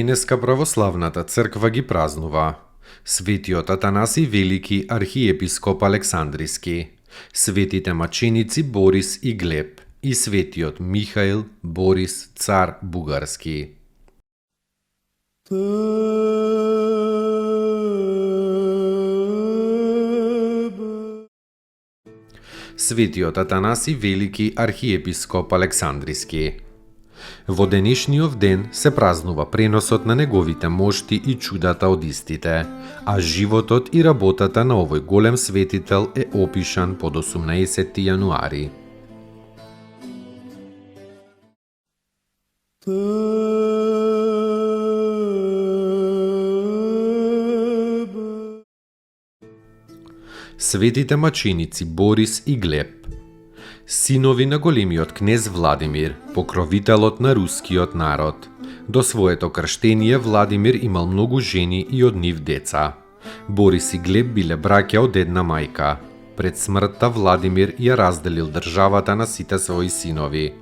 Денеска православната црква ги празнува светиот Атанаси Велики архиепископ Александриски, светите маченици Борис и Глеб и светиот Михаил Борис цар Бугарски. Светиот Атанаси Велики архиепископ Александриски. Во денешниот ден се празнува преносот на неговите мошти и чудата од истите, а животот и работата на овој голем светител е опишан под 18 јануари. Светите маченици Борис и Глеб, синови на големиот кнез Владимир, покровителот на рускиот народ. До своето крштение Владимир имал многу жени и од нив деца. Борис и Глеб биле браќа од една мајка. Пред смртта Владимир ја разделил државата на сите своји синови.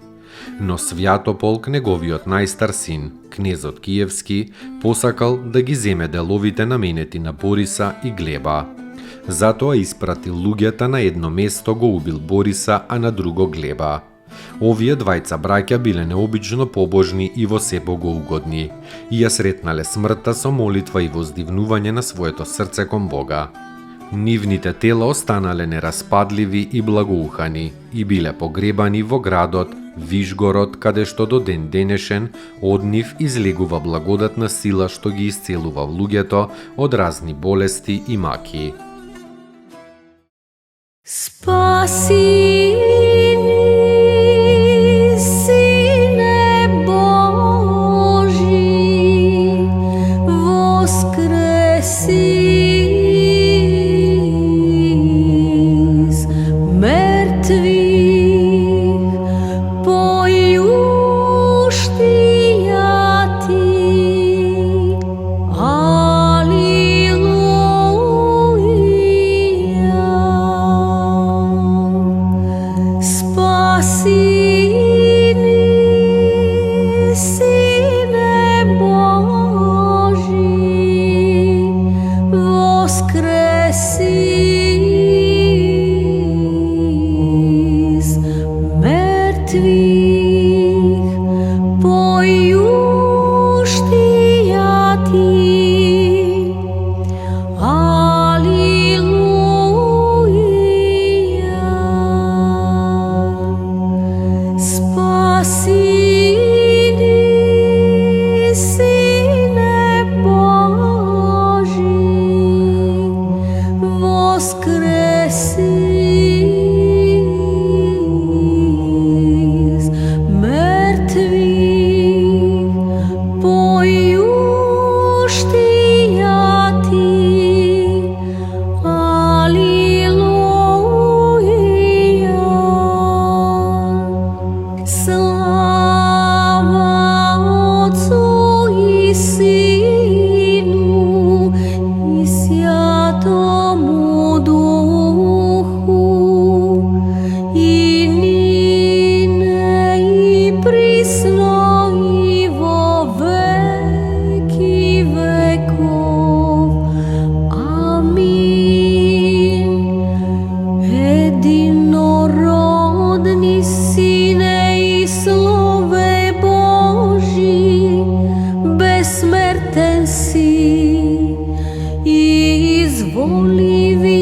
Но Свјатополк, неговиот најстар син, кнезот Киевски, посакал да ги земе деловите наменети на Бориса и Глеба. Затоа испратил луѓата на едно место, го убил Бориса, а на друго Глеба. Овие двајца браќа биле необично побожни и во се богоугодни, и ја сретнале смртта со молитва и воздивнување на своето срце кон Бога. Нивните тела останале нераспадливи и благоухани и биле погребани во градот Вишгород, каде што до ден денешен од нив излегува благодатна сила што ги исцелува луѓето од разни болести и маки. Спаси ни, Сине Божи, воскреси из мертвих, поющия Ти.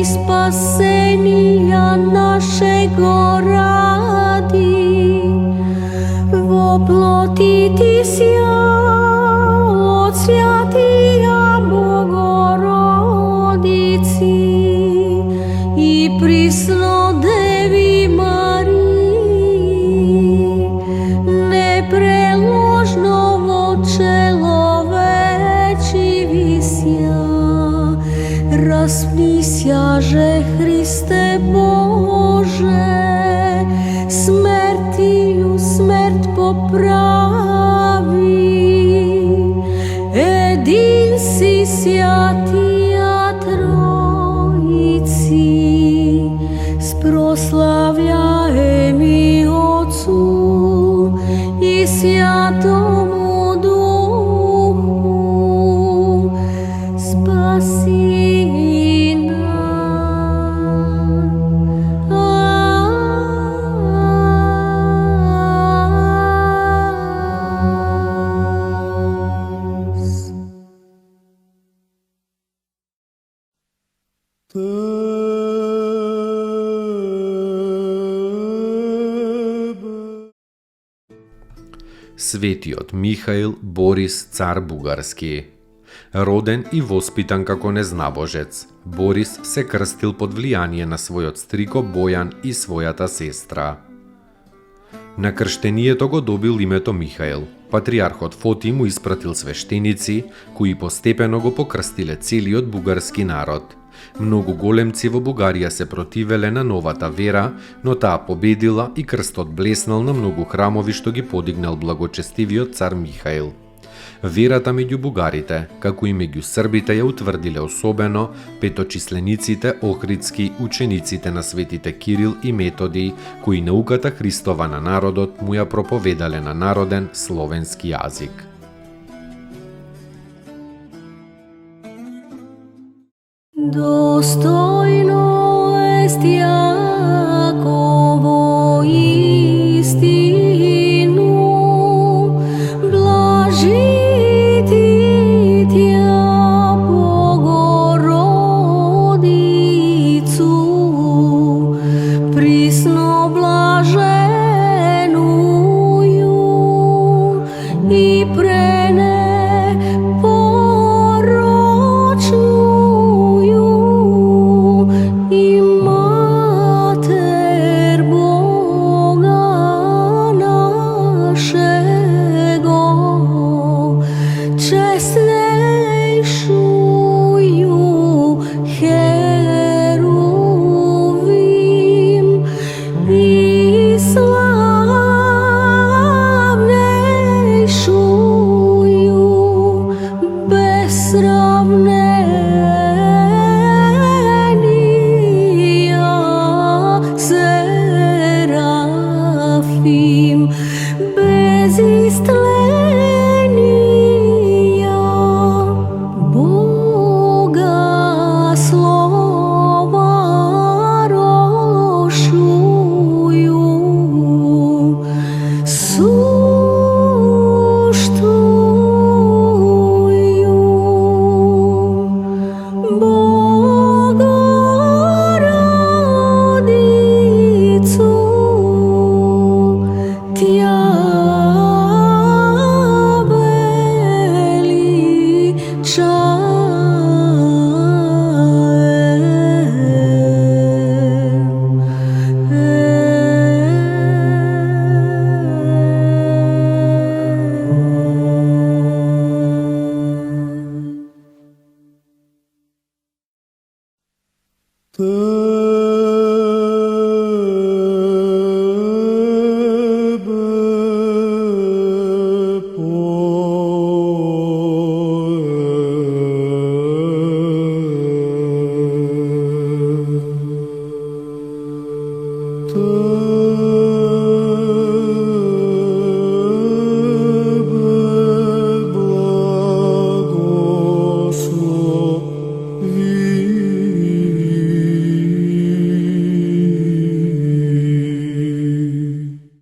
спасения нашего ради, воплотитеся от святия Богородицы и присно Деви Марии. Slavljajmy Otcu i Svjatomu Duhu, spasi nas. Светиот Михаил Борис цар бугарски. Роден и воспитан како незнабожец, Борис се крстил под влијание на својот стрико Бојан и својата сестра. На крштението го добил името Михаил. Патриархот Фоти му испратил свештеници, кои постепено го покрстиле целиот бугарски народ. Многу големци во Бугарија се противеле на новата вера, но таа победила и крстот блеснал на многу храмови што ги подигнал благочестивиот цар Михаил. Верата меѓу бугарите, како и меѓу србите ја утврдиле особено петочислениците охридски, учениците на светите Кирил и Методи, кои науката Христова на народот му ја проповедале на народен словенски јазик. Dostojno jest